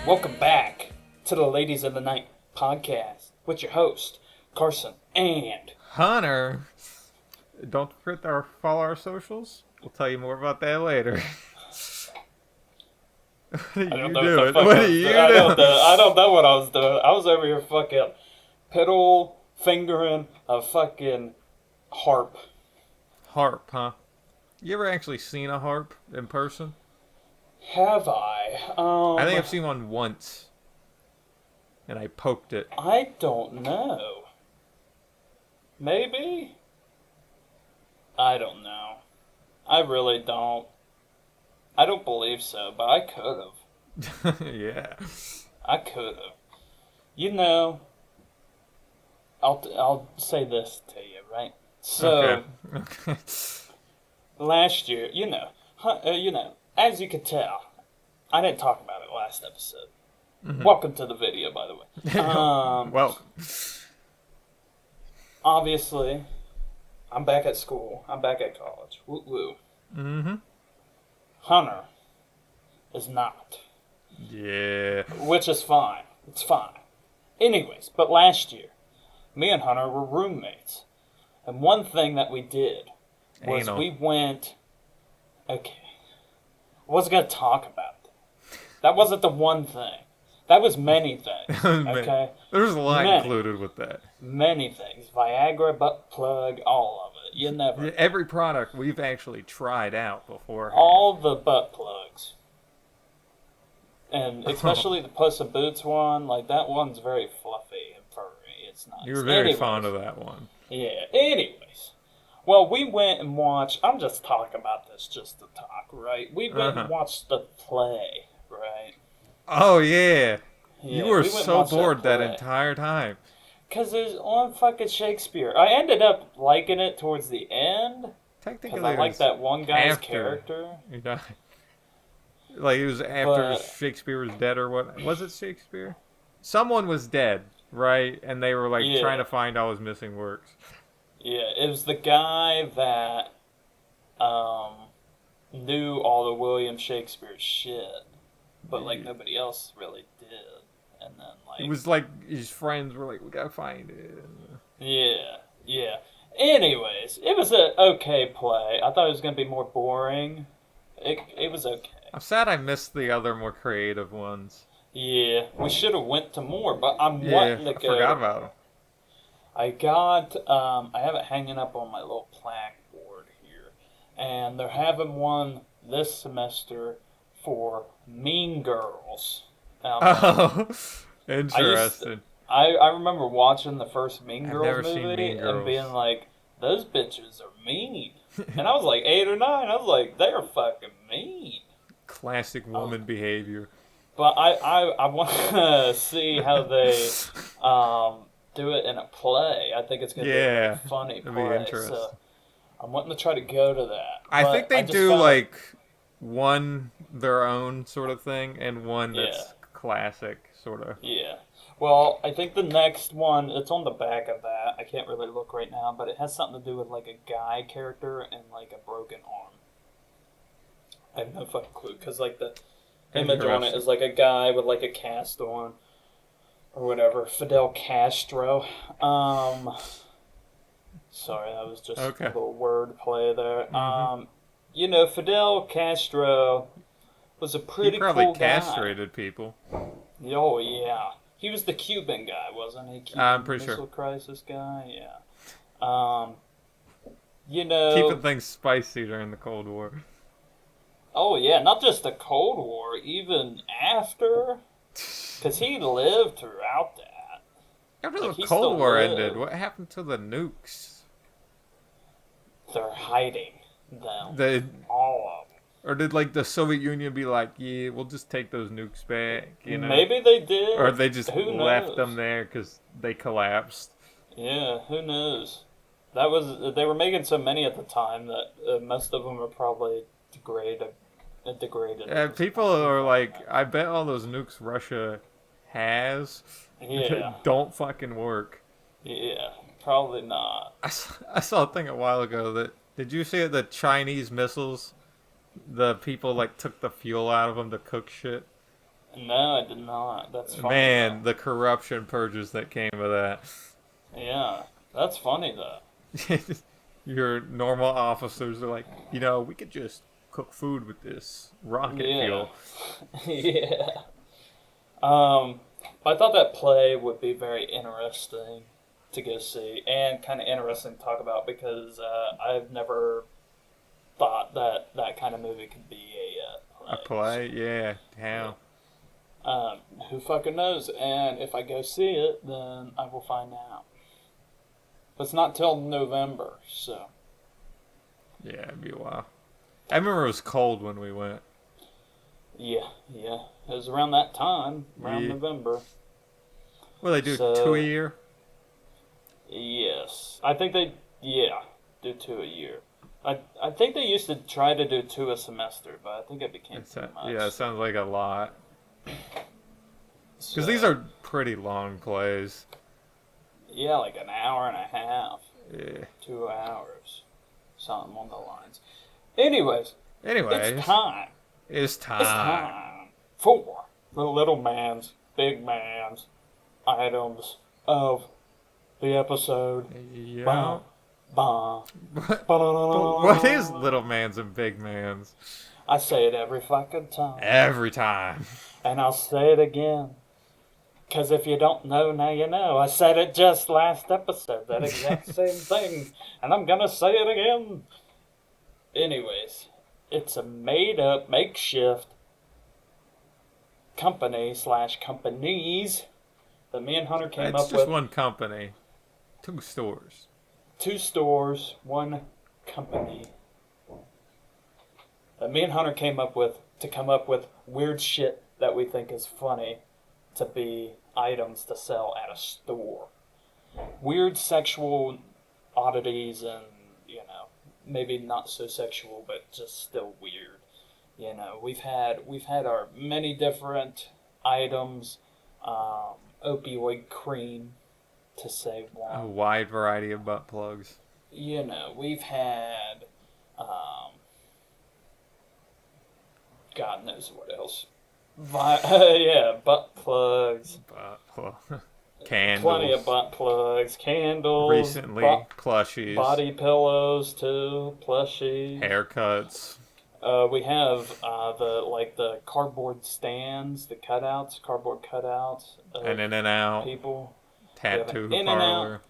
Welcome back to the Ladies of the Night podcast with your host, Carson and Hunter. Don't forget to follow our socials. We'll tell you more about that later. What are you doing? What are you doing? I don't know what I was doing. I was over here fucking pedal fingering a fucking harp. Harp, huh? You ever actually seen a harp in person? Have I? I think I've seen one once. And I poked it. I don't know. Maybe? I don't know. I really don't. I don't believe so, but I could have. Yeah. I could have. You know, I'll say this to you, right? So, Okay. last year, as you could tell, I didn't talk about it last episode. Mhm. Welcome to the video, by the way. Well, Obviously, I'm back at school. I'm back at college. Woo woo. mm-hmm. Hunter is not. Yeah. Which is fine. It's fine. Anyways, but last year, me and Hunter were roommates. And one thing that we did was Anal. we went... Okay. I wasn't going to talk about it. That wasn't the one thing. That was many things. Okay? There's a lot Many. included with that. Many things. Viagra, butt plug, all of it. You never... Every product we've actually tried out before. All the butt plugs. And especially the Puss in Boots one, like that one's very fluffy and furry. It's nice. You were very Anyways, fond of that one. Yeah, anyways. Well, we went and watched, I'm just talking about this just to talk, right? We went and watched the play, right? Oh, yeah. Yeah, You were we went and so watched bored that play. entire time. Because it was on fucking Shakespeare. I ended up liking it towards the end. Technically, Because I like that one guy's after character. he died. Like, it was after But- Shakespeare was dead, or what? Was it Shakespeare? Someone was dead, right? And they were, like, Yeah. trying to find all his missing works. Yeah, it was the guy that knew all the William Shakespeare shit, but like nobody else really did. And then It like was like his friends were like, we gotta find it. yeah. Anyways, it was a okay play. I thought it was gonna be more boring. It was okay. I'm sad I missed the other more creative ones. Yeah, we should have went to more, but I'm Yeah, wanting to I go. forgot about them. I have it hanging up on my little blackboard here, and they're having one this semester for Mean Girls. Oh, interesting. I remember watching the first Mean I've Girls never seen movie Mean and Girls. being like, those bitches are mean. And I was like 8 or 9. I was like, they're fucking mean. Classic woman behavior. But I want to see how they do it in a play. I think it's going to be a funny it'd be play. interesting. So I'm wanting to try to go to that. I But think they just do found- like one their own sort of thing and one that's Yeah. classic sort of. Yeah. Well, I think the next one, it's on the back of that. I can't really look right now, but it has something to do with like a guy character and like a broken arm. I have no fucking clue because like the image on it is like a guy with like a cast on or whatever. Fidel Castro. Sorry, that was just Okay. a little word play there. Mhm. You know, Fidel Castro was a pretty He probably cool guy. castrated people. Oh yeah, he was the Cuban guy, wasn't he? Cuban I'm pretty Missile sure. Crisis guy, yeah. You know. Keeping things spicy during the Cold War. Oh yeah, not just the Cold War, even after, because he lived throughout that. After Like, the he still Cold War lived. ended, what happened to the nukes? They're hiding them, They all of them. or did like the Soviet Union be like, yeah, we'll just take those nukes back, you know? Maybe they did, Or they just Who left knows? them there because they collapsed. Yeah, who knows? That was they were making so many at the time that most of them are probably degraded. And people are like, I bet all those nukes Russia has Yeah, don't fucking work. yeah, probably not. I saw a thing a while ago that, did you see it? The Chinese missiles, the people like took the fuel out of them to cook shit. No, I did not. That's funny. Man, Though. the corruption purges that came of that. Yeah, that's funny though. Your normal officers are like, we could just cook food with this rocket Yeah, fuel. yeah. I thought that play would be very interesting to go see and kind of interesting to talk about because I've never thought that that kind of movie could be a A play? Yeah. How? who fucking knows? And if I go see it, then I will find out. But it's not till November, so. Yeah, it'd be a while. I remember it was cold when we went. Yeah. It was around that time, around November. Well, they do So- 2 a year? Yes. I think they, do 2 a year. I think they used to try to do 2 a semester, but I think it became too much. Yeah, it sounds like a lot. So, Because these are pretty long plays. Yeah, like an hour and a half. Yeah. 2 hours. Something on the lines. Anyways, Anyways, it's time. It's time. It's time for the little man's, big man's items of the episode. Yeah. Bah, bah, But ba-da-da-da-da. what is little man's and big man's? I say it every fucking time. Every time. And I'll say it again. Because if you don't know, now you know. I said it just last episode, that exact same thing. And I'm going to say it again. Anyways, it's a made-up, makeshift company/companies that me and Hunter came It's up just with. one company. 2 stores. 2 stores, 1 company. That me and Hunter came up with to come up with weird shit that we think is funny to be items to sell at a store. Weird sexual oddities and, maybe not so sexual, but just still weird. We've had our many different items, opioid cream, to say A one. wide variety of butt plugs. We've had, God knows what else. Butt plugs. Butt plug. Candles. Plenty of butt plugs, candles. Recently, plushies. Body pillows too, plushies. Haircuts. We have the cardboard stands, the cutouts, cardboard cutouts. An in and out. People. Tattoo In and out. parlor.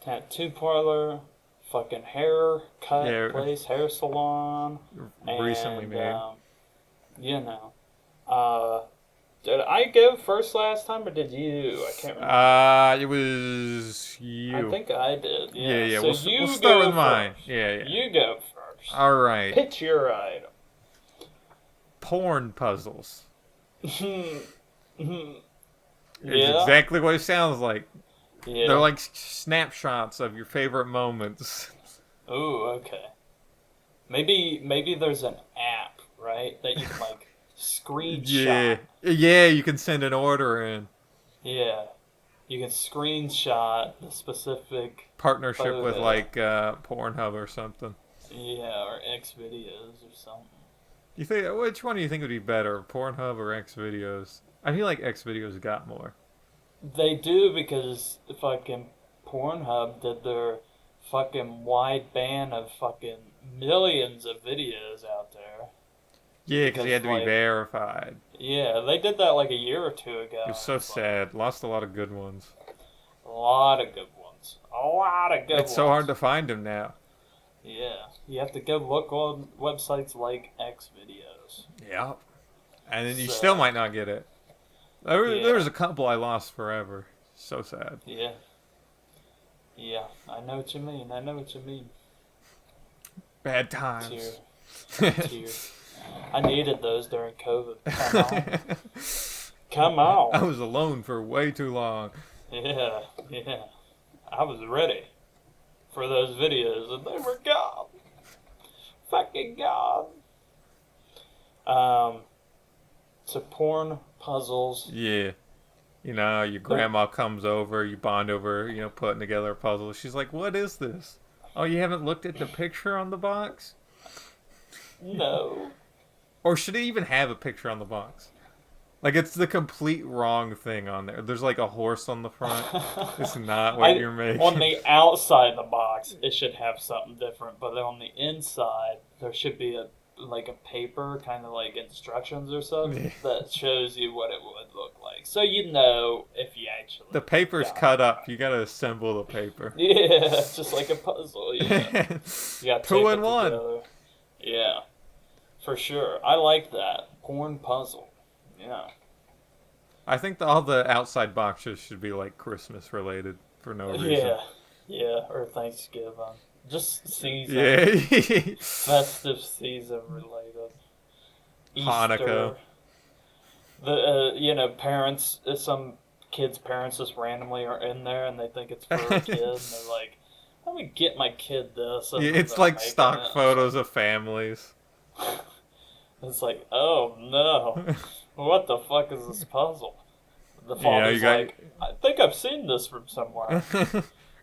Tattoo parlor, fucking hair cut Yeah. place, hair salon. Recently And, made. Did I go first last time or did you? I can't remember. It was you. I think I did. Yeah. Yeah. We'll, So you we'll start go with mine. first. Yeah. You go first. All right. Pitch your item. Porn puzzles. Yeah. It's exactly what it sounds like. Yeah. They're like snapshots of your favorite moments. Ooh, okay. Maybe there's an app, right, that you can screenshot. Yeah, you can send an order in. Yeah. You can screenshot the specific, Partnership with photo. Pornhub or something. yeah, or X videos or something. You think which one do you think would be better, Pornhub or X videos? I feel like X videos got more. They do because fucking Pornhub did their fucking wide ban of fucking millions of videos out there. Yeah, because you had to be Because, verified. Yeah, they did that a year or 2 ago. It was so sad. Lost a lot of good ones. A lot of good ones. A lot of good ones. It's so hard to find them now. Yeah, you have to go look on websites like X videos. Yeah. And then you So- still might not get it. There was a couple I lost forever. So sad. Yeah. Yeah, I know what you mean. Bad times. Tears. I needed those during COVID. Come on. I was alone for way too long. Yeah. I was ready for those videos and they were gone. Fucking gone. So porn puzzles. Yeah. Your grandma comes over, you bond over, putting together a puzzle. She's like, "What is this? Oh, you haven't looked at the picture on the box?" No. Or should it even have a picture on the box? Like it's the complete wrong thing on there. There's like a horse on the front. It's not what I you're on making. the outside of the box, it should have something different, but then on the inside, there should be a like a paper, kind of like instructions or something that shows you what it would look like, so you know if you The actually paper's got it cut or up. not. You gotta assemble the paper. Yeah, it's just like a puzzle. Yeah, you got to Two tape in it one. together. Yeah, for sure. I like that porn puzzle. Yeah. I think all the outside boxes should be like Christmas related for no reason. Yeah, yeah, or Thanksgiving. Just season, Yeah. festive season related. Hanukkah. Easter. The parents. Some kids' parents just randomly are in there and they think it's for a kid, and they're like, "Let me get my kid this," and Yeah, then it's they're like making stock it. photos of families. It's like, oh no, what the fuck is this puzzle? The Yeah, you father's got. like, I think I've seen this from somewhere.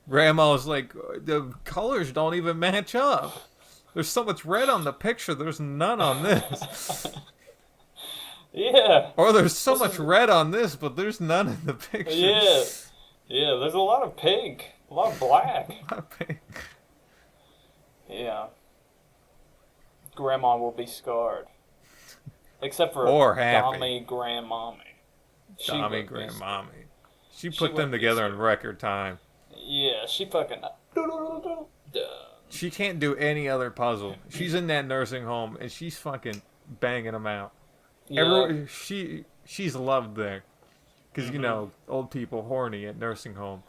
Grandma was like, the colors don't even match up. There's so much red on the picture. There's none on this. Yeah, Or there's so this much is red on this, but there's none in the picture. yeah, yeah. There's a lot of pink, a lot of black. Yeah, grandma will be scarred, except for Or happy. Dommy Grandmommy. She Tommy, would be scarred. grandmommy. She She put them would be together in scarred. record time. Yeah, she fucking done. She can't do any other puzzle. She's in that nursing home and she's fucking banging them out. Yeah. She's loved there because Mhm. old people horny at nursing home,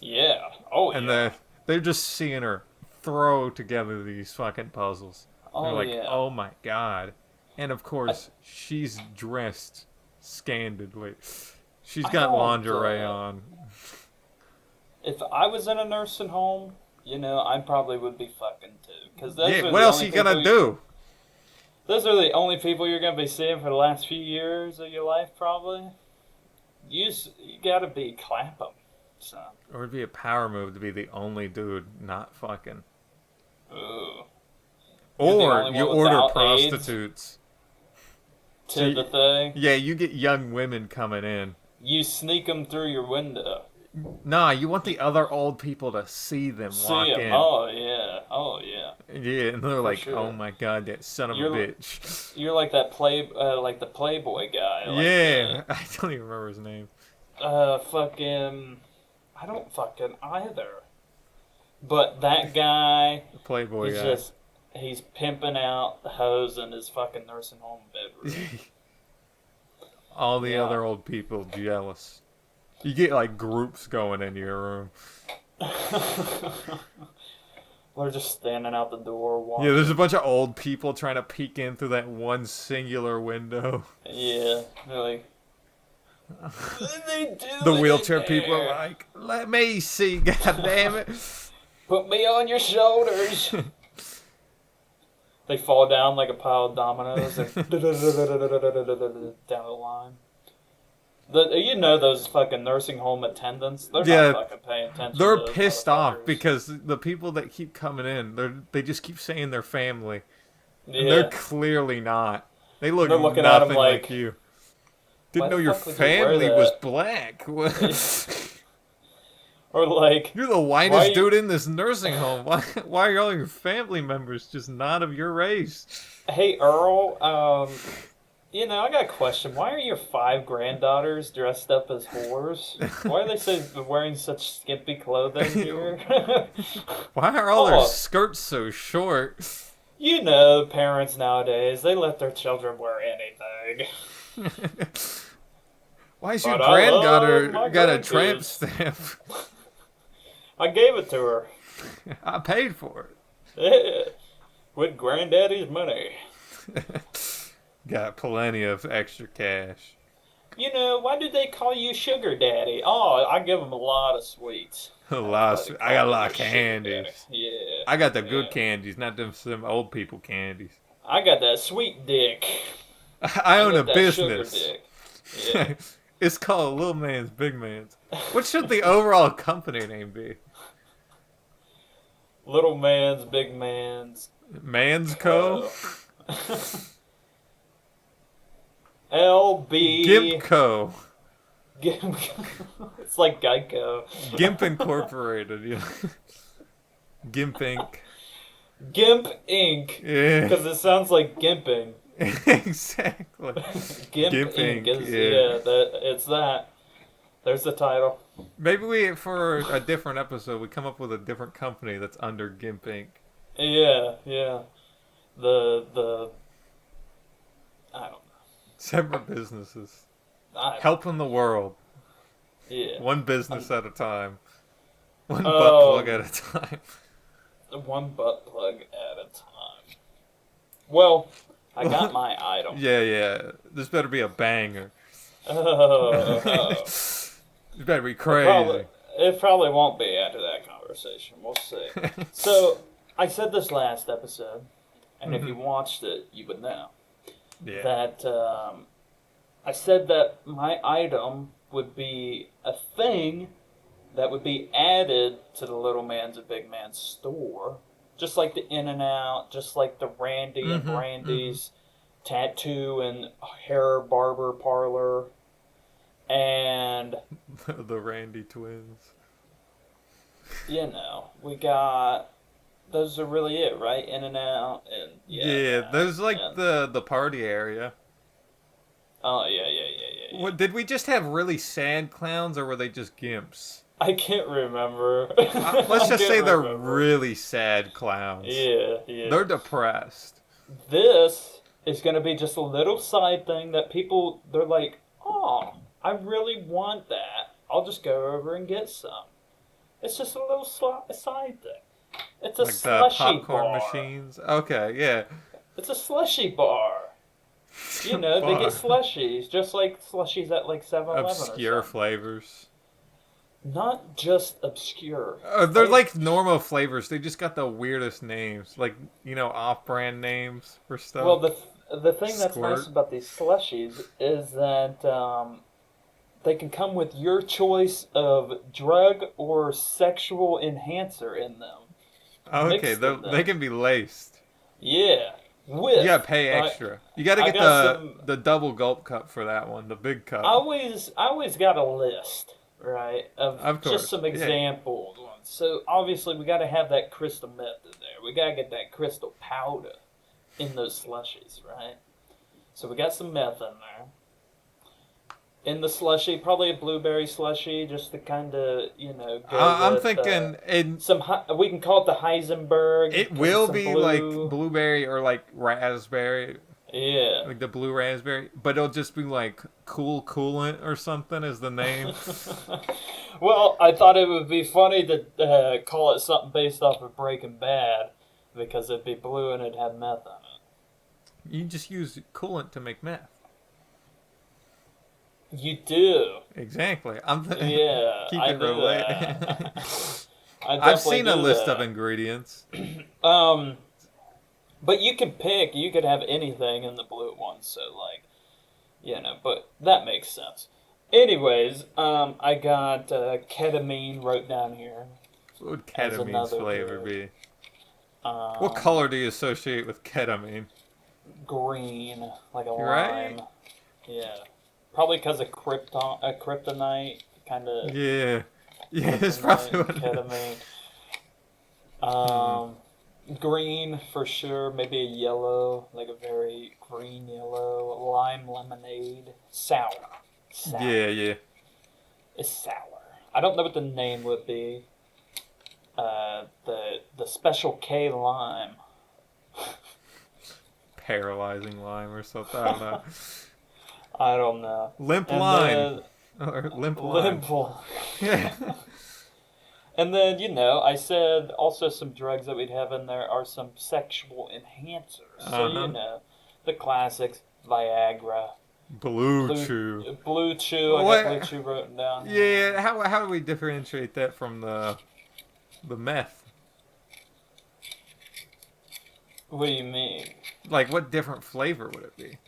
Yeah. Oh and yeah. they're just seeing her throw together these fucking puzzles. They're Oh like, yeah. oh my god, and of I, course she's dressed scandalously. She's I got don't. lingerie on. If I was in a nursing home, I probably would be fucking too, because those Yeah, are what the else are only you people. gonna do? Those are the only people you're gonna be seeing for the last few years of your life, probably. You gotta be clap 'em, son. Or it'd be a power move to be the only dude not fucking. Ooh. You're the Or only you one order without AIDS prostitutes. So to the thing. yeah, you get young women coming in. You sneak them through your window. Nah, you want the other old people to see them See walk 'em. in. Oh yeah. Oh yeah. Yeah, and they're For like, "Oh sure. my god, that son of a You're bitch." you're like that like the Playboy guy, like Yeah, I don't even remember his name. fucking. I don't fucking either. But that guy, The Playboy he's guy. just he's pimping out the hoes in his fucking nursing home bedroom. All the Yeah. other old people jealous. You get like groups going into your room. They're just standing out the door Yeah, there's a watching. bunch of old people trying to peek in through that one singular window. Yeah, they're like, what are they doing The in wheelchair people are there? like, "Let me see, god damn it." Put me on your shoulders. They fall down like a pile of dominoes and down the line. Those fucking nursing home attendants, they're Yeah, not fucking paying attention they're to those pissed off motherfuckers. because the people that keep coming in, they just keep saying they're family, and they're Yeah. clearly not. They look They're looking at 'em nothing like, like you. why Didn't know the your fuck would you wear family was that? black. Or like, You're the why whitest you, dude in this nursing home. Why are all your family members just not of your race? hey Earl, I got a question. Why are your 5 granddaughters dressed up as whores? Why are they wearing such skimpy clothing here? Why are all their Oh, skirts so short? parents nowadays, they let their children wear anything. Why is your But I love granddaughter my got a tramp grandkids. stamp? I gave it to her. I paid for it. With granddaddy's money. Got plenty of extra cash. Why do they call you sugar daddy? Oh, I give them a lot of sweets. A That's lot why they I got a call lot me of sugar daddy. candies. Yeah. I got the good Yeah. candies, not them some old people candies. I got that sweet dick. I own a got that sugar business. dick. Yeah. It's called Little Man's Big Man's. What should the overall company name be? Little man's, big man's. Man's Co. LB. Gimpco. Gimp. It's like Geico. Gimp Incorporated. You know? Gimp Inc. Gimp Inc. Yeah. Because it sounds like gimping. Exactly. Gimp Inc. It's that. There's the title. Maybe for a different episode, we come up with a different company that's under Gimp Inc. Yeah. The I don't know. Separate businesses. I, Helping the world. yeah. One business at a time. One butt Oh. plug at a time. One butt plug at a time. Well, I got my item. Yeah. This better be a banger. Oh. It better be crazy. It probably won't be after that conversation. We'll see. So, I said this last episode, and if you watched it, you would know. Yeah. That I said that my item would be a thing that would be added to the Little Man's a Big Man's store. Just like the In-N-Out, just like the Randy and Brandy's tattoo and hair barber parlor. And, The Randy twins. you know, we got... Those are really it, right? In-N-Out and... Yeah, there's like and- the party area. Oh, yeah. What, did we just have really sad clowns, or were they just gimps? I can't remember. Let's just say they're remember. really sad clowns. Yeah. They're depressed. This is going to be just a little side thing that people, they're like, oh, I really want that. I'll just go over and get some. It's just a little side thing. It's a Like the slushy popcorn bar. machines. Okay, yeah. It's a slushy bar. You know, they Bar. get slushies, just like slushies at like 7-Eleven Obscure or something. flavors. Not just obscure. They're like normal flavors. They just got the weirdest names. Like, you know, off-brand names for stuff. Well, the thing that's Squirt. nice about these slushies is that they can come with your choice of drug or sexual enhancer in them. okay, mixed with them. they can be laced. Yeah. With. You gotta pay extra. You gotta I get got the double gulp cup for that one, the big cup. I always got a list, right, Of course, just some yeah. example ones. So obviously we got to have that crystal meth in there. We got to get that crystal powder in those slushies, right? So we got some meth in there. In the slushy, probably a blueberry slushy, just to kind of, you know, go I'm with, thinking we can call it the Heisenberg. it 'cause will it's some be blue. like blueberry or like raspberry, Yeah. like the blue raspberry, but it'll just be like cool coolant or something is the name. Well, I thought it would be funny to call it something based off of Breaking Bad, because it'd be blue and it'd have meth on it. You just use coolant to make meth. You do. Exactly. Yeah. Keep I it do related. that. I I've definitely seen a do list that. of ingredients. But you can pick. You could have anything in the blue one. So like, you know. But that makes sense. Anyways, I got ketamine wrote down here. What would As ketamine's another flavor drug. be? What color do you associate with ketamine? Green, like a Right? lime. Yeah. Probably because of kryptonite, kind of. Yeah. Yeah, it's probably what it is. Ketamine. Green for sure. Maybe a yellow, like a very green yellow. Lime lemonade. Sour. Yeah. It's sour. I don't know what the name would be. The Special K lime. Paralyzing lime or something. I don't know. I don't know. Limp And lime. Or limp lime. Limp lime. Yeah. And then, you know, I said also some drugs that we'd have in there are some sexual enhancers. So, Uh-huh. you know, the classics, Viagra, Blue Chew. Blue Chew. I What? got Blue Chew written down. Yeah, how do we differentiate that from the meth? What do you mean? Like, what different flavor would it be?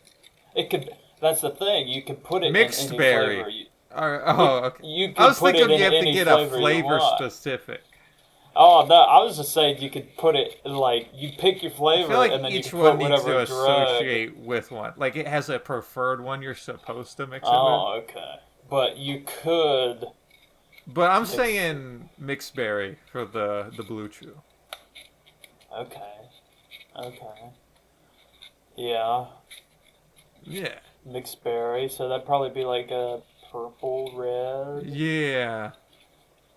It could. That's the thing. You could put it Mixed in any berry. flavor. Oh, okay. You I can was put thinking it you in have to any get a flavor you flavor want. specific. Oh no, I was just saying you could put it like you pick your I flavor feel like and then you each can one put needs to whatever drug. associate with one. Like it has a preferred one you're supposed to mix it with. Oh, okay. But you could But I'm mix. saying mixed berry for the blue chew. Okay, okay, yeah, Yeah. mixed berry. So that'd probably be like a purple red, Yeah.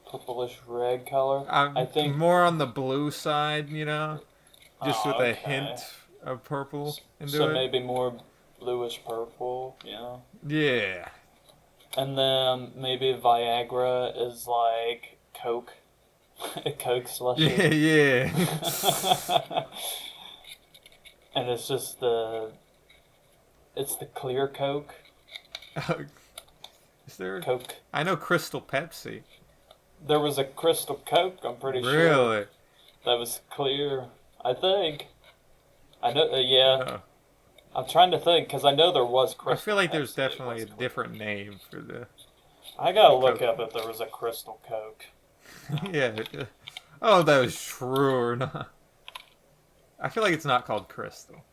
purplish red color. I I'm think. more on the blue side, just with Oh, a okay. hint of purple So into it. maybe more bluish purple. Yeah. Yeah. And then maybe Viagra is like Coke, a Coke slushy. Yeah, yeah. And it's the clear Coke. Is there? Coke. I know Crystal Pepsi. There was a Crystal Coke, I'm pretty sure, Really? that was clear. I think. I know, yeah. Uh, I'm trying to think, because I know there was I feel Crystal like there's Pepsi. It definitely was a clear. different name for the I gotta look Coke. up if there was a Crystal Coke. Yeah. Oh, that was true or not. I feel like it's not called Crystal.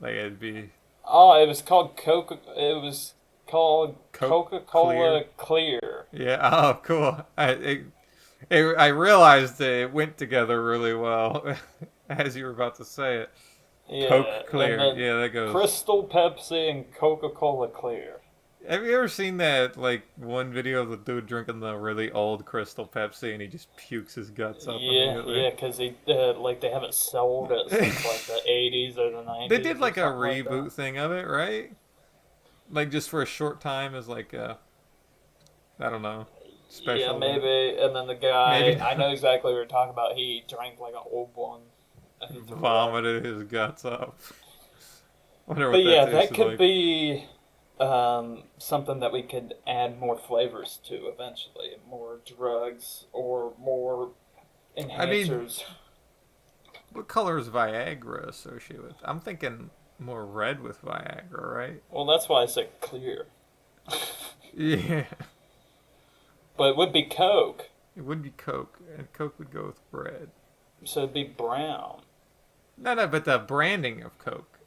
Like it'd be Oh, it was called Coca. It was called Coke Coca-Cola Clear. Clear. Yeah. Oh, cool. I realized that it went together really well as you were about to say it. Yeah, Coke and Clear. then Yeah, that goes. Crystal Pepsi and Coca-Cola Clear. Have you ever seen that like one video of the dude drinking the really old Crystal Pepsi and he just pukes his guts up Yeah, immediately? yeah, because like they haven't sold it since like the 80s or the They did 90s or like a something like that. reboot thing of it, right? Like just for a short time as like a I don't know Yeah, special event. maybe. And then the guy, Maybe I know exactly what you're talking about. He drank like an old one and he threw up. vomited his guts up. Wonder But what that yeah, that tasted could like. be something that we could add more flavors to eventually. More drugs or more I mean, enhancers. what color is Viagra associated with? I'm thinking more red with Viagra, right? Well, that's why I said clear. Yeah, But it would be Coke, it would be Coke, and Coke would go with red. so it'd be brown. No, no, but the branding of Coke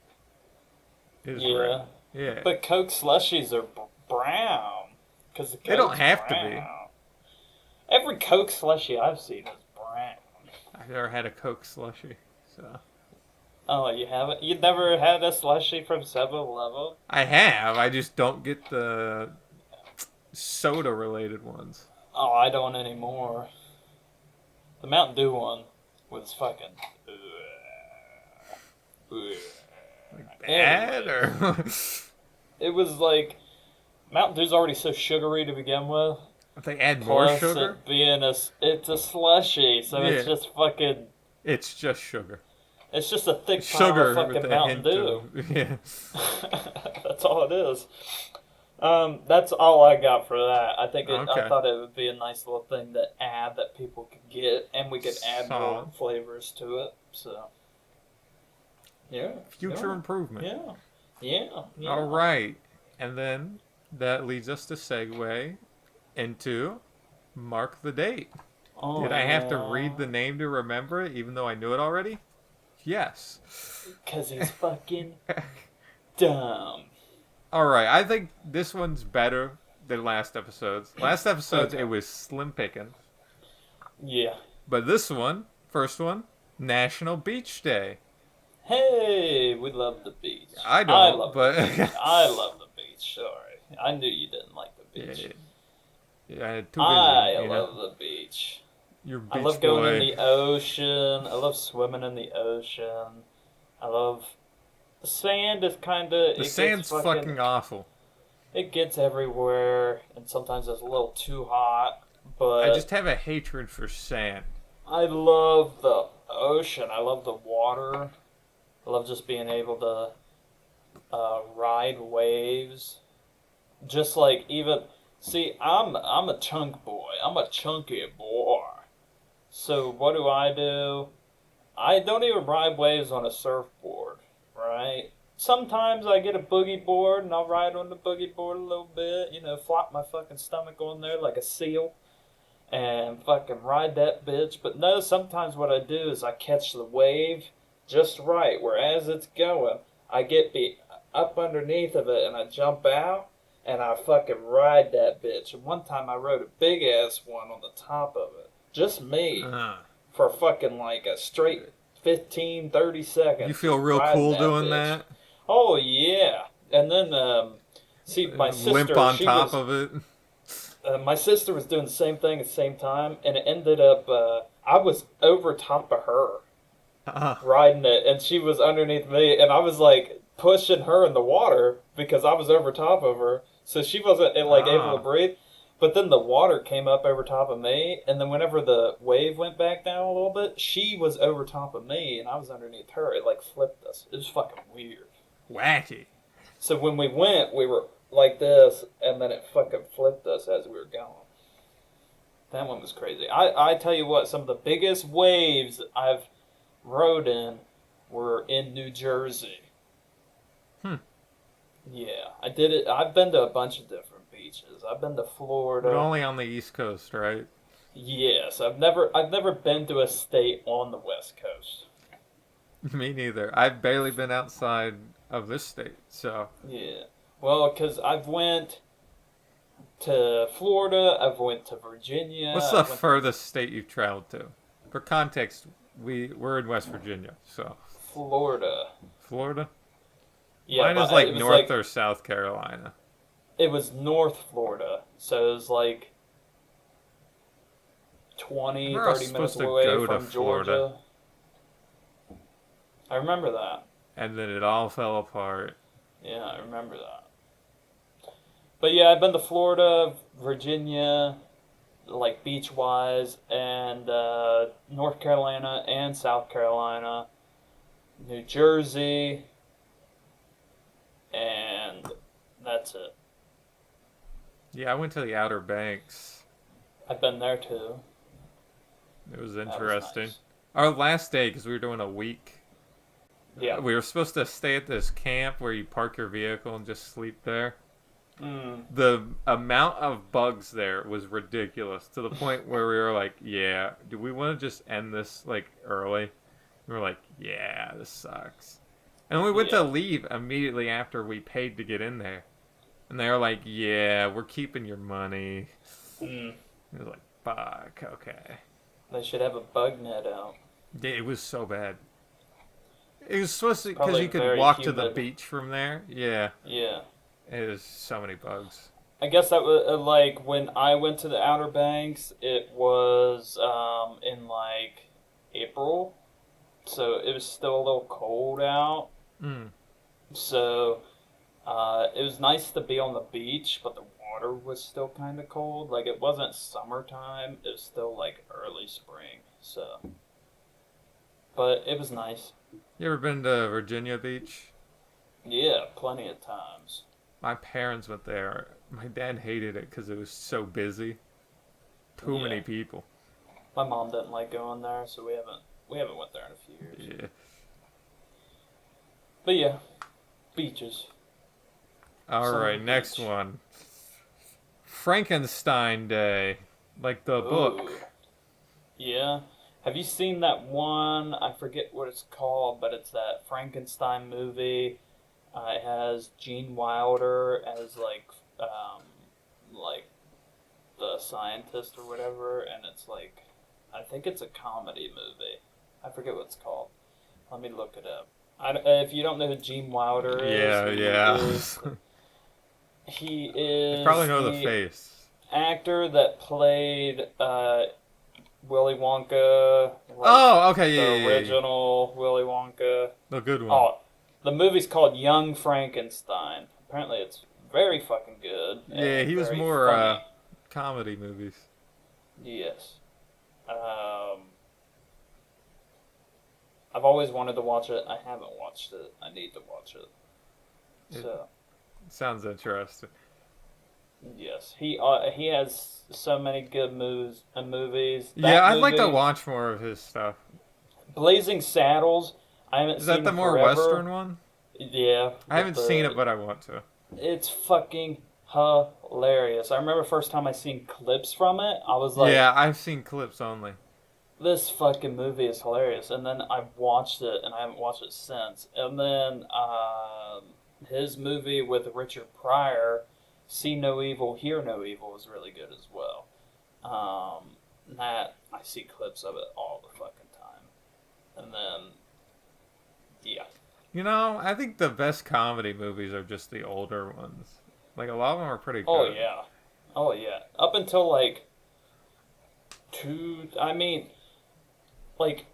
is red. Yeah. Yeah, But Coke slushies are brown. Because the they don't Coke's have to be. brown. Every Coke slushie I've seen is brown. I've never had a Coke slushy, so Oh, you haven't? You never had a slushie from 7-Eleven? I have. I just don't get the soda-related ones. Oh, I don't anymore. The Mountain Dew one was fucking. Like bad Anyways, or it was like Mountain Dew's already so sugary to begin with. if they add more Plus, sugar, it being it's a slushy, so yeah, it's just fucking. it's just sugar. It's just a thick pile of Sugar with fucking a Mountain hint Dew. of yeah. That's all it is. That's all I got for that. I Okay. thought it would be a nice little thing to add that people could get, and we could add more Solid. flavors to it. So, yeah, Future improvement. yeah, yeah, yeah. All right, and then that leads us to segue into mark the date. Oh, Did I have to read the name to remember it, even though I knew it already? Yes. Because he's fucking dumb. All right, I think this one's better than last episode's. Last episode's Okay. it was slim picking, Yeah. but this one, first one, National Beach Day. Hey, we love the beach. I don't, love but the beach. I love the beach. Sorry, I knew you didn't like the beach. yeah, too busy. I you love know, the beach. you're I beach love going boy. in the ocean. I love swimming in the ocean. I love the sand. Is kind of The sand's fucking awful. It gets everywhere, and sometimes it's a little too hot. But I just have a hatred for sand. I love the ocean. I love the water. I love just being able to ride waves. Just like even see, I'm a chunk boy. I'm a chunky boy. So what do? I don't even ride waves on a surfboard, right? Sometimes I get a boogie board and I'll ride on the boogie board a little bit, flop my fucking stomach on there like a seal. and fucking ride that bitch. But no, sometimes what I do is I catch the wave just right, where as it's going, I get up underneath of it and I jump out and I fucking ride that bitch. And one time I rode a big ass one on the top of it. Just me. For fucking like a straight 15, 30 seconds. You feel real cool doing that? Oh, yeah. And then, see, my sister... Limp on top of it? My sister was doing the same thing at the same time, and it ended up, I was over top of her, riding it, and she was underneath me, and I was, like, pushing her in the water because I was over top of her, so she wasn't, like, able to breathe. But then the water came up over top of me, and then whenever the wave went back down a little bit, she was over top of me, and I was underneath her. It, like, flipped us. It was fucking weird. Wacky. So when we went, we were like this, and then it fucking flipped us as we were going. That one was crazy. I tell you what, some of the biggest waves I've rode in were in New Jersey. Yeah, I did it. I've been to a bunch of different beaches. I've been to Florida. But only on the East Coast, right? Yes, I've never been to a state on the West Coast. Me neither. I've barely been outside of this state, so. Yeah. Well, because I've went to Florida, I've went to Virginia. What's the furthest state you've traveled to? For context, we're in West Virginia, so. Florida. Florida? Yeah, mine is like North or South Carolina. It was North Florida, so it was like 20, 30 minutes away from Georgia. I remember that. And then it all fell apart. Yeah, I remember that. But yeah, I've been to Florida, Virginia, like beach-wise, and North Carolina and South Carolina, New Jersey, and that's it. Yeah, I went to the Outer Banks. I've been there too. It was interesting. Was nice. Our last day, because we were doing a week. Yeah. We were supposed to stay at this camp where you park your vehicle and just sleep there. The amount of bugs there was ridiculous, to the point where we were like, yeah, do we want to just end this like early? We were like, yeah, this sucks. And we went to leave immediately after we paid to get in there. And they were like, yeah, we're keeping your money. It was like, fuck, okay. They should have a bug net out. Yeah, it was so bad. It was supposed to, because you could walk to the beach from there. Yeah. Yeah. It was so many bugs. I guess that was like when I went to the Outer Banks, it was in like April. So it was still a little cold out. So it was nice to be on the beach, but the water was still kind of cold. Like it wasn't summertime, it was still like early spring. So, but it was nice. You ever been to Virginia Beach? Yeah, plenty of times. My parents went there. My dad hated it because it was so busy. Too many people. My mom didn't like going there, so we haven't went there in a few years. Yeah. But yeah, beaches. All right, next one. Frankenstein Day, like the book. Yeah. Have you seen that one? I forget what it's called, but it's that Frankenstein movie. It has Gene Wilder as like the scientist or whatever, and it's like, I think it's a comedy movie. I forget what it's called. Let me look it up. If you don't know who Gene Wilder is, he is. You probably know the face. Actor that played Willy Wonka. Okay, the original Willy Wonka. The good one. Oh, the movie's called Young Frankenstein. Apparently, it's very fucking good. Yeah, he was more comedy movies. Yes. I've always wanted to watch it. I haven't watched it. I need to watch it. Sounds interesting. Yes, he has so many good movies. I'd like to watch more of his stuff. Blazing Saddles. I haven't. Is seen that the it more forever. Western one? Yeah. I haven't seen it, but I want to. It's fucking hilarious. I remember first time I seen clips from it, I was like, Yeah, I've seen clips only. this fucking movie is hilarious. And then I watched it, and I haven't watched it since. And then his movie with Richard Pryor, See No Evil, Hear No Evil, is really good as well. That I see clips of it all the fucking time. And then, yeah. You know, I think the best comedy movies are just the older ones. Like, a lot of them are pretty good. Oh, yeah. Oh, yeah. Up until, like, like,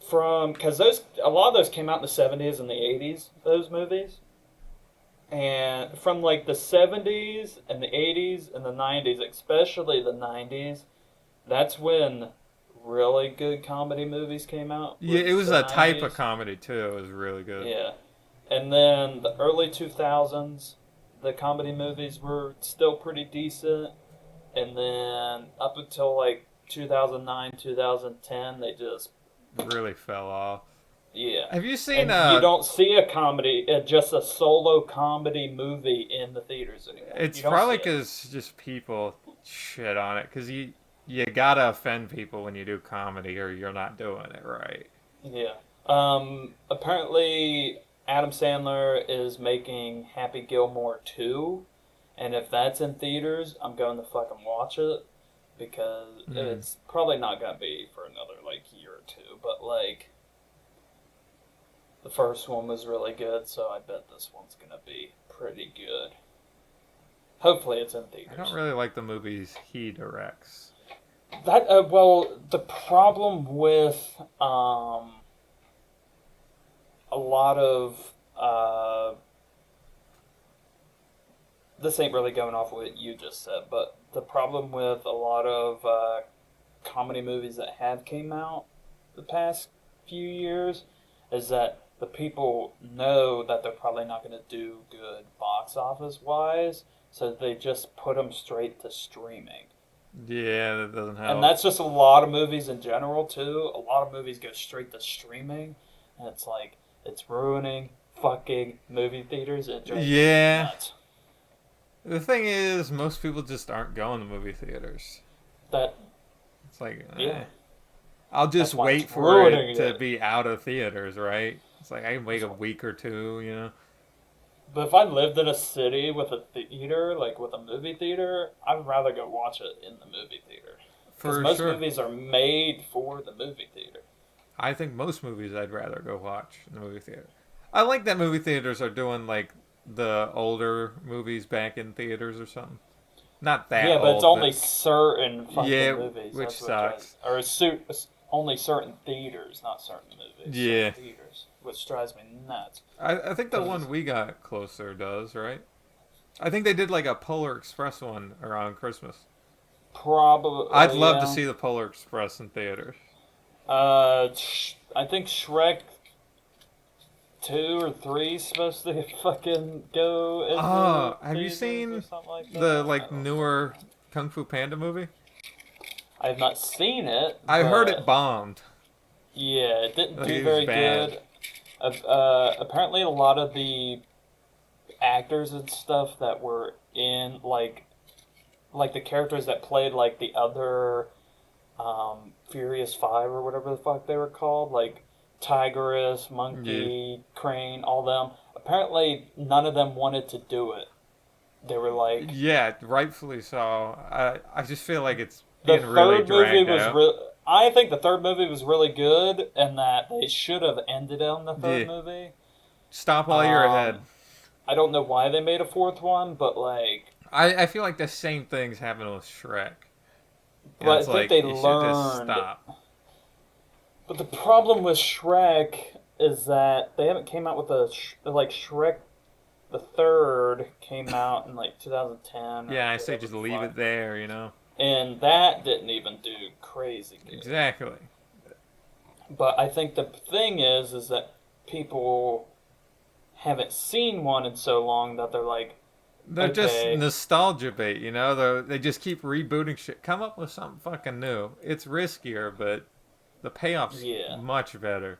because a lot of those came out in the 70s and the 80s, those movies. And from, like, the 70s and the 80s and the 90s, especially the 90s, that's when really good comedy movies came out. Yeah, it was the a type of 90s. comedy, too. It was really good. Yeah. And then the early 2000s, the comedy movies were still pretty decent. And then up until like 2009, 2010, they just, Really fell off. yeah. Have you seen, And you don't see a comedy, just a solo comedy movie in the theaters anymore. it's You don't probably see it. because just people shit on it. Because you gotta offend people when you do comedy or you're not doing it right. Yeah. Apparently, Adam Sandler is making Happy Gilmore 2. And if that's in theaters, I'm going to fucking watch it. Because it's probably not going to be for another, like, year or two. But, like, the first one was really good, so I bet this one's going to be pretty good. Hopefully it's in theaters. I don't really like the movies he directs. Well, the problem with a lot of this ain't really going off what you just said, but the problem with a lot of comedy movies that have came out the past few years is that the people know that they're probably not going to do good box office wise, so they just put them straight to streaming. Yeah, that doesn't help. And that's just a lot of movies in general too. A lot of movies go straight to streaming, and it's like it's ruining fucking movie theaters. It drives me Yeah. nuts. The thing is, most people just aren't going to movie theaters. That It's like, Yeah. I'll just That's why wait it's for it ruining to it. be out of theaters, right? It's like I can wait a week or two, you know. But if I lived in a city with a theater, like with a movie theater, I'd rather go watch it in the movie theater. Because For most sure. movies are made for the movie theater. I think most movies I'd rather go watch in the movie theater. I like that movie theaters are doing like the older movies back in theaters or something. Not that Yeah, but old, it's only certain fucking Yeah, movies. which That's what drives- sucks. Or it's only certain theaters, not certain movies. Yeah. Certain theaters, which drives me nuts. I think the one we got closer does, right? I think they did like a Polar Express one around Christmas. Probably. I'd love yeah. to see the Polar Express in theaters. I think Shrek 2 or 3 is supposed to fucking go in Oh, the have you theaters seen or something like that? The I like don't- newer Kung Fu Panda movie? I have not seen it. I heard but- it bombed. Yeah, it didn't Like, do it was very bad. good. Apparently, a lot of the actors and stuff that were in like the characters that played like the other Furious Five or whatever the fuck they were called, like Tigress, Monkey, Crane, all them. Apparently, none of them wanted to do it. They were like, Yeah, rightfully so. I just feel like it's the being really third movie dragged was out. I think the third movie was really good, and that they should have ended on the third Yeah. movie. Stop while you're ahead. I don't know why they made a fourth one, but like, I feel like the same things happen with Shrek. And But it's I think like, they you should just learned- stop. but the problem with Shrek is that they haven't came out with like Shrek. The third came out in like 2010. or Yeah, I say whatever just the leave fuck. it there, you know? And that didn't even do crazy good. Exactly. But I think the thing is that people haven't seen one in so long that they're like, They're just Okay. nostalgia bait, you know? They just keep rebooting shit. Come up with something fucking new. It's riskier, but the payoff's Yeah. much better.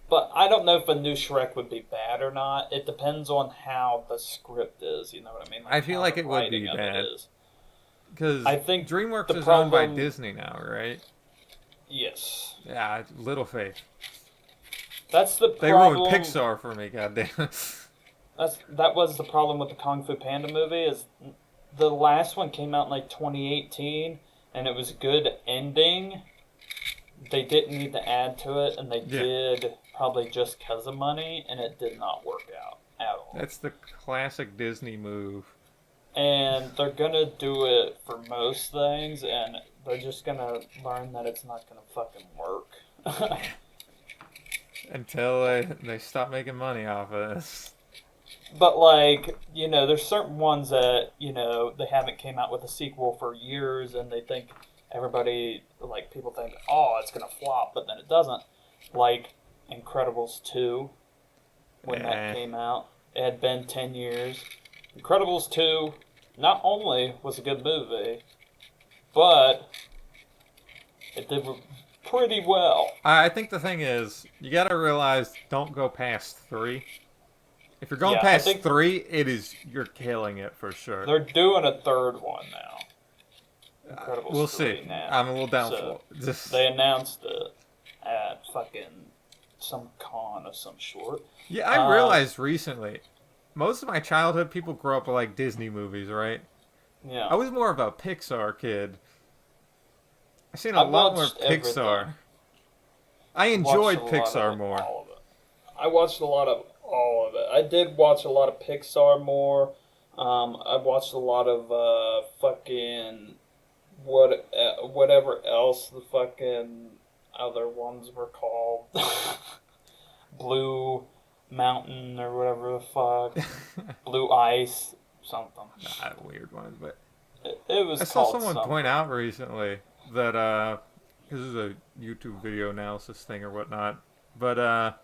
But I don't know if a new Shrek would be bad or not. It depends on how the script is. You know what I mean? I feel how like the it would be writing of bad. it is. Because I think DreamWorks the is owned by problem. Disney now, right? Yes, Yeah, little faith. that's the They ruined problem. Pixar for me, goddamn. That was the problem with the Kung Fu Panda movie. Is the last one came out in like 2018, and it was a good ending. They didn't need to add to it, and they Yeah. did probably just because of money, and it did not work out at all. That's the classic Disney move. And they're gonna do it for most things, and they're just gonna learn that it's not gonna fucking work. Until they stop making money off of this. But like, there's certain ones that they haven't came out with a sequel for years, and they think people think, oh, it's gonna flop, but then it doesn't. Like Incredibles 2, when that came out, it had been 10 years. Incredibles 2 not only was a good movie, but it did pretty well. I think the thing is, you gotta realize, don't go past 3. If you're going past 3, you're killing it for sure. They're doing a third one now. Incredibles we'll 3 see. now. I'm a little doubtful. They announced it at fucking some con of some sort. Yeah, I realized recently, most of my childhood people grew up with like Disney movies, right? Yeah. I was more of a Pixar kid. I've seen a lot more Pixar. Everything. I enjoyed Pixar more. All of it. I watched a lot of all of it. I did watch a lot of Pixar more. I watched a lot of fucking whatever else the fucking other ones were called. Blue Mountain or whatever the fuck. Blue Ice, something. Not weird ones, but it was. I saw called someone point out recently that this is a YouTube video analysis thing or whatnot, but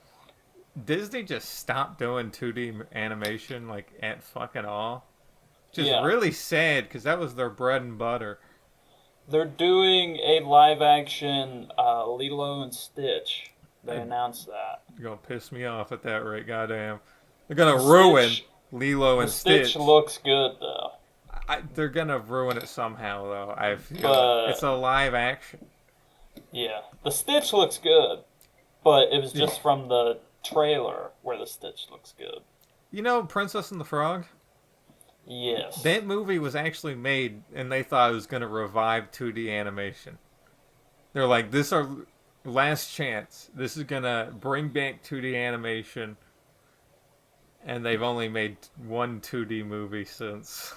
Disney just stopped doing 2D animation like at fucking all. Just really sad because that was their bread and butter. They're doing a live action Lilo and Stitch. They announced that. You're gonna piss me off at that rate, goddamn. They're gonna ruin Lilo and Stitch. Stitch looks good though. They're gonna ruin it somehow though. I feel it's a live action. Yeah, the Stitch looks good, but it was just from the trailer where the Stitch looks good. You know Princess and the Frog? Yes. That movie was actually made, and they thought it was going to revive 2D animation. They're like, this is our last chance. This is going to bring back 2D animation. And they've only made one 2D movie since.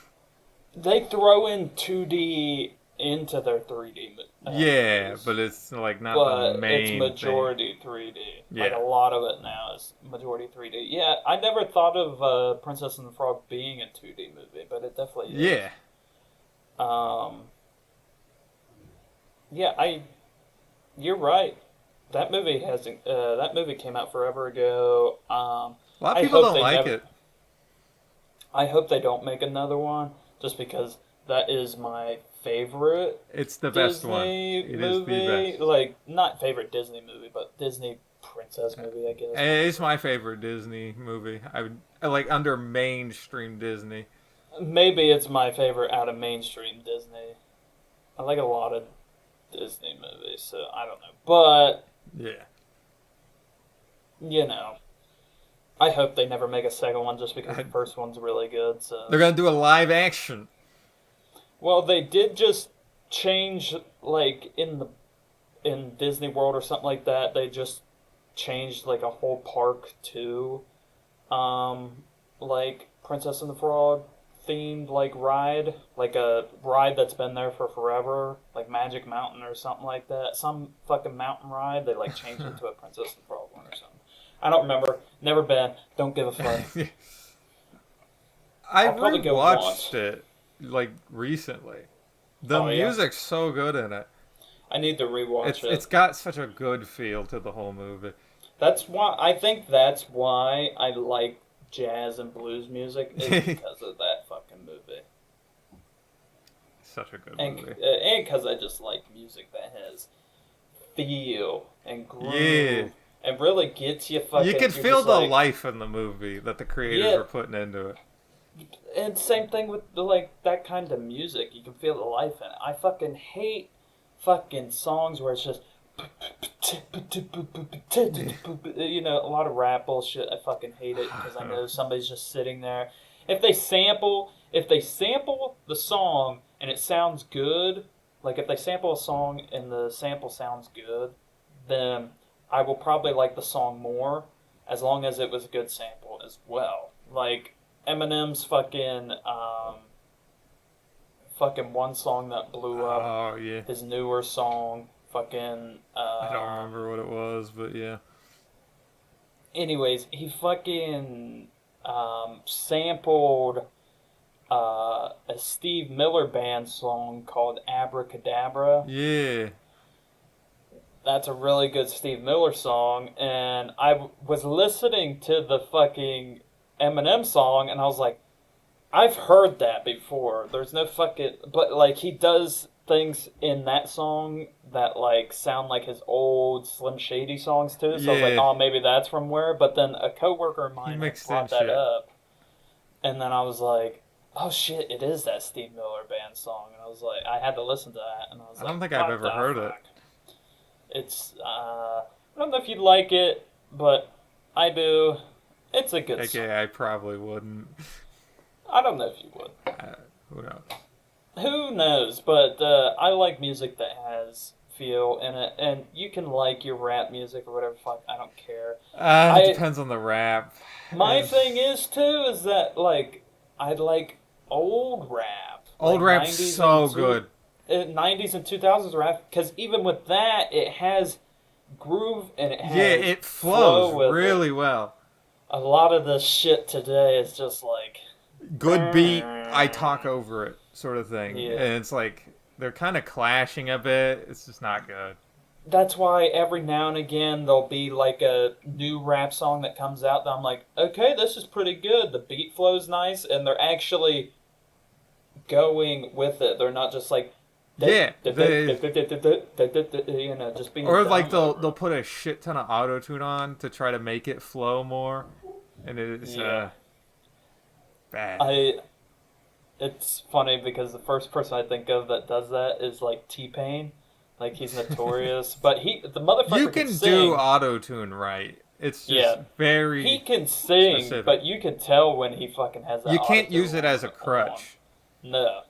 They throw in 2D into their 3D movies. But it's like not the main it's majority thing. 3D. Yeah. Like a lot of it now is majority 3D. Yeah, I never thought of Princess and the Frog being a 2D movie, but it definitely is. Yeah. You're right. That movie came out forever ago. A lot of people don't like it. I hope they don't make another one, just because that is my favorite. It's the best Disney one. It movie. is the best. Like, not favorite Disney movie, but Disney princess movie, I guess. It's my favorite Disney movie. I would like under mainstream Disney. Maybe it's my favorite out of mainstream Disney. I like a lot of Disney movies, so I don't know. But yeah, I hope they never make a second one just because the first one's really good. So they're gonna do a live action. Well, they did just change, like in Disney World or something like that. They just changed like a whole park to, like Princess and the Frog themed like ride, like a ride that's been there for forever, like Magic Mountain or something like that. Some fucking mountain ride. They like changed it to a Princess and the Frog one or something. I don't remember. Never been. Don't give a fuck. I rewatched it like recently. The music's so good in it. I need to rewatch it. It's got such a good feel to the whole movie. That's why I like jazz and blues music is because of that fucking movie. Such a good movie. And because I just like music that has feel and groove. Yeah. It really gets you fucking. You can you're feel just the like, life in the movie that the creators Yeah. were putting into it. And same thing with like that kind of music. You can feel the life in it. I fucking hate fucking songs where it's just you know, a lot of rap bullshit. I fucking hate it because I know somebody's just sitting there. If they sample the song and it sounds good, like if they sample a song and the sample sounds good, then I will probably like the song more as long as it was a good sample as well. Like Eminem's fucking one song that blew up, Oh yeah. his newer song, fucking I don't remember what it was, but yeah. anyways, he fucking sampled a Steve Miller Band song called Abracadabra. Yeah. That's a really good Steve Miller song, and I was listening to the fucking Eminem song, and I was like, I've heard that before. There's no fucking, but like he does things in that song that like sound like his old Slim Shady songs too. So I was like, Yeah. oh, maybe that's from where. But then a coworker of He mine had mixed brought in that shit. up, and then I was like, oh shit, it is that Steve Miller Band song. And I was like, I had to listen to that, and I was I like, don't think I've what ever the heard it. fuck? It's I don't know if you'd like it, but I do. It's a good song. Okay, I probably wouldn't. I don't know if you would. Who knows? Who knows? But I like music that has feel in it, and you can like your rap music or whatever. Fuck, I don't care. It depends on the rap. My thing is too is that like I like old rap. Old like rap's 90s so and good. 90s and 2000s rap, because even with that, it has groove and it has It flow flows with really it. well. A lot of the shit today is just like Good beat, I talk over it, sort of thing. Yeah. And it's like they're kind of clashing a bit. It's just not good. that's why every now and again there'll be like a new rap song that comes out that I'm like, okay, this is pretty good. The beat flow's nice, and they're actually going with it. They're not just like Yeah, you know, just being or dumb like over they'll it. put a shit ton of auto tune on to try to make it flow more, and it's Yeah. bad. It's funny because the first person I think of that does that is like T-Pain. Like he's notorious, but the motherfucker You can sing. do auto tune right. It's just very. He can sing, specific. but you can tell when he fucking has that. You can't auto-tune use it as a crutch. No,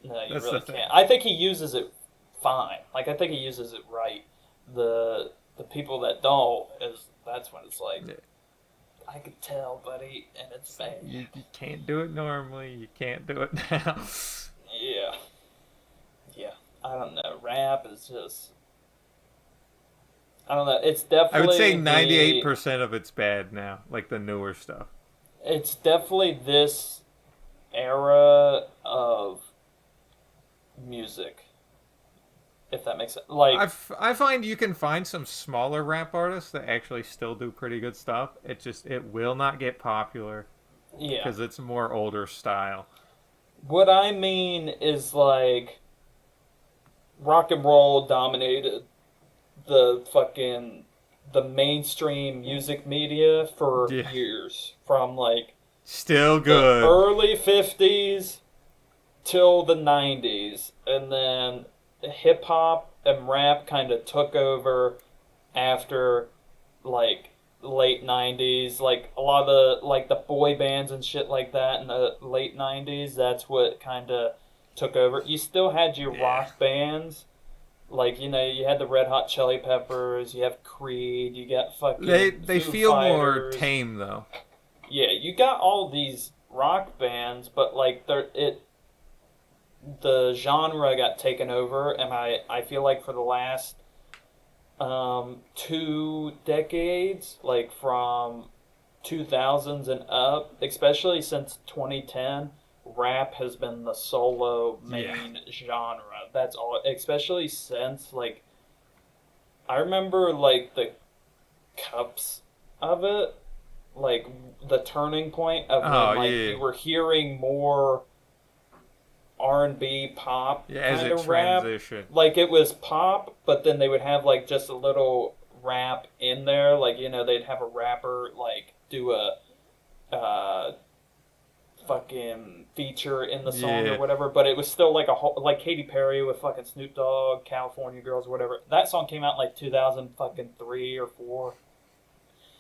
you That's really the thing. can't. I think he uses it fine. Like I think he uses it right. The people that don't that's when it's like Yeah. I could tell, buddy, and it's bad. You can't do it normally. You can't do it now. Yeah. I don't know. Rap is just. I don't know. It's definitely. I would say 98% of it's bad now, like the newer stuff. It's definitely this era of music, if that makes sense. Like, I find you can find some smaller rap artists that actually still do pretty good stuff. It will not get popular yeah. because it's more older style. What I mean is like rock and roll dominated the mainstream music media for Yeah. years, from like Still the good. early 50s till the 90s, and then hip hop and rap kind of took over after like late 90s, like a lot of like the boy bands and shit like that in the late 90s. That's what kind of took over. You still had your Yeah. rock bands, like, you know, you had the Red Hot Chili Peppers, you have Creed, you got fucking They Foo feel more Fighters. tame though. Yeah, you got all these rock bands, but like the genre got taken over, and I feel like for the last 2 decades, like from 2000s and up, especially since 2010, rap has been the solo main genre. That's all, especially since like I remember like the cups of it, like the turning point of when like yeah. you were hearing more R&B pop Yeah, as kind it of rap. transitioned. Like it was pop, but then they would have like just a little rap in there. Like, you know, they'd have a rapper, like, do a fucking feature in the song Yeah. or whatever, but it was still like a whole, like Katy Perry with fucking Snoop Dogg, California Girls, or whatever. That song came out in like 2003 or 4.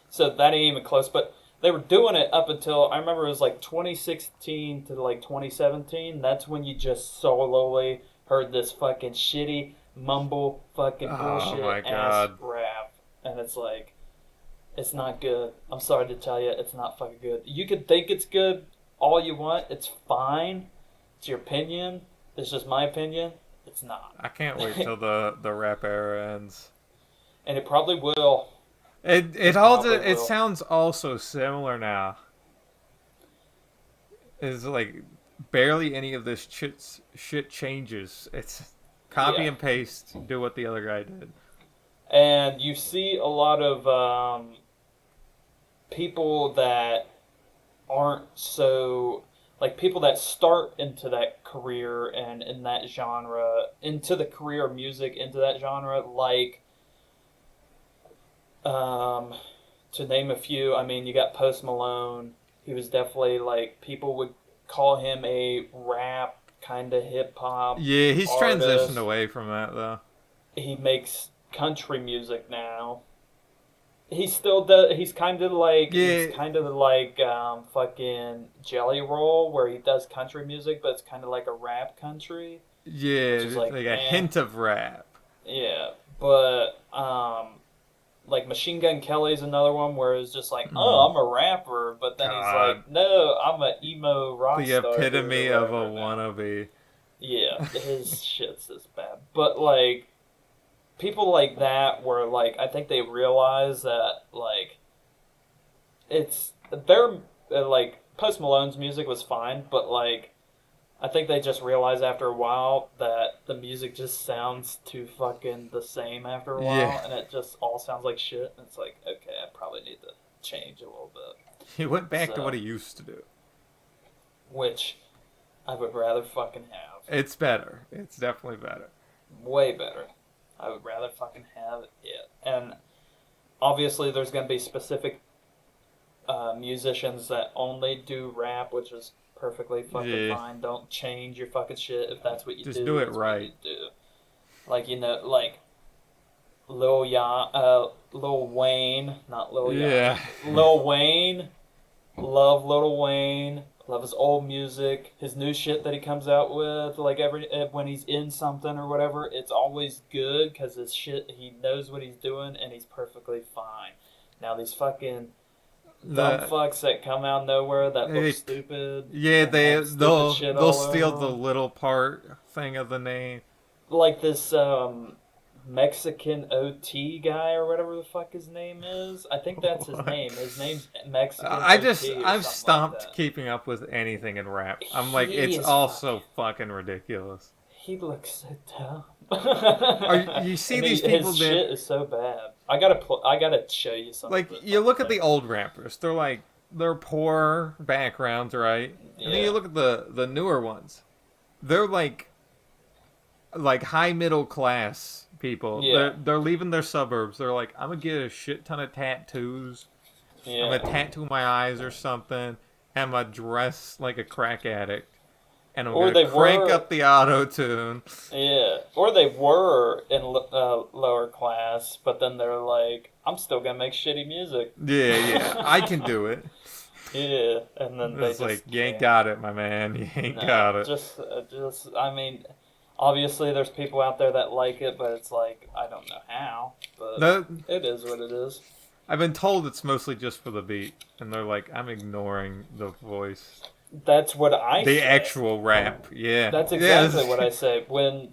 So that ain't even close, but they were doing it up until I remember it was like 2016 to like 2017. That's when you just slowly heard this fucking shitty mumble fucking Oh my bullshit ass God. rap, and it's like it's not good. I'm sorry to tell you, it's not fucking good. You could think it's good all you want. It's fine. It's your opinion. It's just my opinion. It's not. I can't wait till the rap era ends. And it probably will. It Probably will. sounds also similar now. It's like barely any of this shit changes. It's copy Yeah. and paste, do what the other guy did. And you see a lot of people that aren't so like people that start into that career and in that genre, into the career of music, into that genre, like to name a few. I mean, you got Post Malone. He was definitely like people would call him a rap kind of hip hop Yeah, he's artist. transitioned away from that though. He makes country music now. He still does. He's kind of like fucking Jelly Roll, where he does country music, but it's kind of like a rap country, Yeah, which is like like a hint of rap. yeah. But like Machine Gun Kelly's another one where it's just like, oh, I'm a rapper, but then he's God. like, no, I'm an emo rock The star. epitome dude, or of a whatever now. wannabe. Yeah, his shit's just bad. But like people like that where like I think they realize that like it's their like Post Malone's music was fine, but like I think they just realize after a while that the music just sounds too fucking the same after a while, Yeah. and it just all sounds like shit. And it's like, okay, I probably need to change a little bit, He went back to So- what he used to do. which I would rather fucking have. It's better. It's definitely better. Way better. I would rather fucking have it. And obviously, there's going to be specific musicians that only do rap, which is perfectly fucking Yeah. fine. Don't change your fucking shit if that's what you Just do. do it that's what right. you do. Like, you know, like Lil Wayne, not Lil Yachty. Yeah. Lil Wayne, love Lil Wayne. Love his old music, his new shit that he comes out with. Like when he's in something or whatever, it's always good because his shit. He knows what he's doing and he's perfectly fine. Now these fucking dumb fucks that come out of nowhere that look stupid. Yeah, and have stupid they'll shit all steal over the 'em. little part thing of the name. Like this Mexican OT guy or whatever the fuck his name is. I think that's his What? name. His name's Mexican. I've OT or something stopped like that. keeping up with anything in rap. I'm like, He it's is all so fucking ridiculous. He looks so dumb. You see And these people his that- shit is so bad. I gotta show you something. Like, you look at the old rappers, they're poor backgrounds, right? And then you look at the newer ones. They're like high middle class people. Yeah. They're leaving their suburbs. They're like, I'm gonna get a shit ton of tattoos. Yeah. I'm gonna tattoo my eyes or something. And I'm gonna dress like a crack addict. And I'm Or gonna they crank were- up the auto tune. Yeah. Or they were in lower class, but then they're like, I'm still gonna make shitty music. Yeah, I can do it. Yeah. And then they It's just like, you ain't can't. got it, my man. You ain't No, got it. Just, I mean, obviously there's people out there that like it, but it's like, I don't know how. But No, it is what it is. I've been told it's mostly just for the beat, and they're like, I'm ignoring the voice, That's what I the say. actual rap. Yeah, That's exactly what I say. When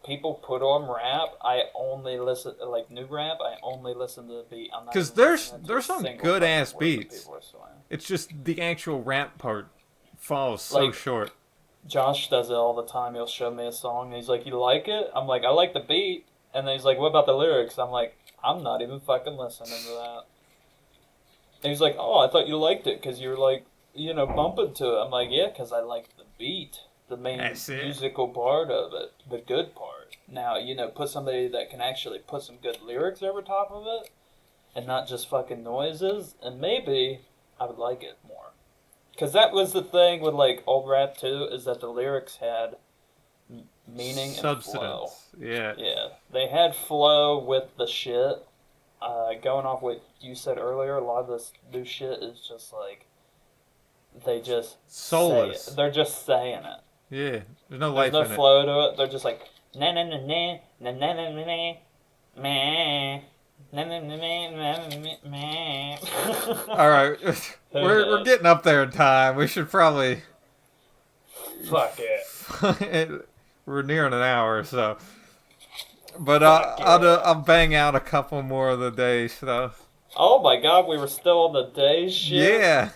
people put on rap, I only listen like new rap. I only listen to the beat. I'm not 'Cause even there's listening to there's a some single good-ass fucking word that beats. people are saying. It's just the actual rap part falls so Like- short. Josh does it all the time. He'll show me a song. And he's like, "You like it?" I'm like, "I like the beat." And then he's like, "What about the lyrics?" I'm like, "I'm not even fucking listening to that." And he's like, "Oh, I thought you liked it because you were like, you know, bumping to it." I'm like, "Yeah, because I like the beat, the main That's it. musical part of it, the good part, Now, put somebody that can actually put some good lyrics over top of it and not just fucking noises, and maybe I would like it more. Because that was the thing with, like, old rap, too, is that the lyrics had meaning and flow. Yeah. Yeah. They had flow with the shit. Going off what you said earlier, a lot of this new shit is just, like, they just soulless. They're just saying it. Yeah. There's no life in it. There's no flow to it. They're just like, na na na na na na na na na meh. All right, we're getting up there in time. We should probably fuck it. We're nearing an hour, so. But I'll bang out a couple more of the day stuff. Oh my god, we were still on the day shit. Yeah.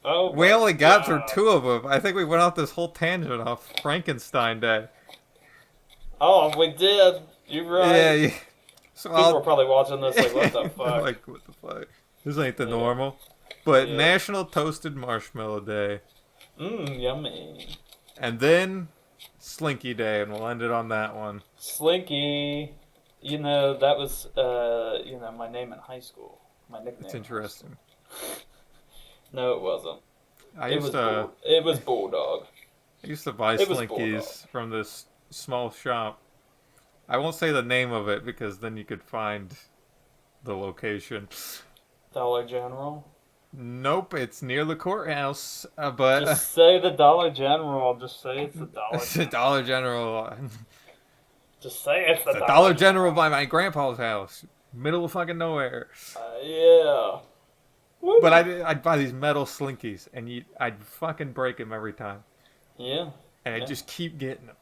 Oh. We only got through 2 of them. I think we went off this whole tangent off Frankenstein Day. Oh, we did. You're right. Yeah. So people are probably watching this like, what the fuck? Like, what the fuck? This ain't the normal. But National Toasted Marshmallow Day. Yummy. And then Slinky Day, and we'll end it on that one. Slinky. That was, my name in high school. My nickname. It's interesting. No, it wasn't. It was Bulldog. I used to buy Slinkies from this small shop. I won't say the name of it because then you could find the location. Dollar General? Nope, it's near the courthouse. But just say the Dollar General. Just say it's the Dollar General. It's the Dollar General. Just say it's the Dollar General by my grandpa's house. Middle of fucking nowhere. Yeah. But I'd buy these metal Slinkies, and I'd fucking break them every time. Yeah. And I'd just keep getting them.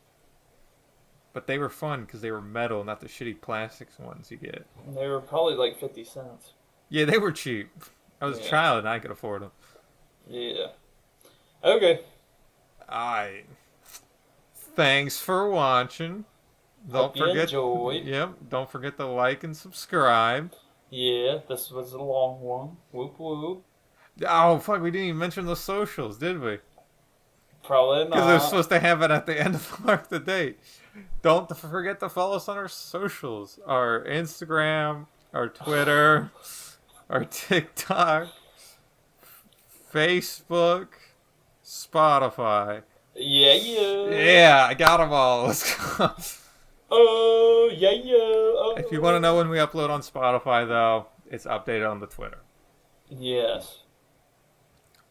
But they were fun because they were metal, not the shitty plastics ones you get. They were probably like 50 cents. Yeah, they were cheap. I was a child and I could afford them. Yeah. Okay. Alright. Thanks for watching. Hope you enjoyed. Yep. Don't forget to like and subscribe. Yeah, this was a long one. Whoop whoop. Oh, fuck, we didn't even mention the socials, did we? Probably not. Because they're supposed to have it at the end of the mark the date. Don't forget to follow us on our socials. Our Instagram, our Twitter, our TikTok, Facebook, Spotify. Yeah. Yeah, I got them all. Let's go. Oh, yeah. Oh. If you want to know when we upload on Spotify, though, it's updated on the Twitter. Yes.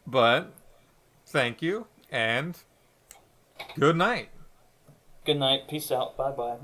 But, thank you, and good night. Good night. Peace out. Bye-bye.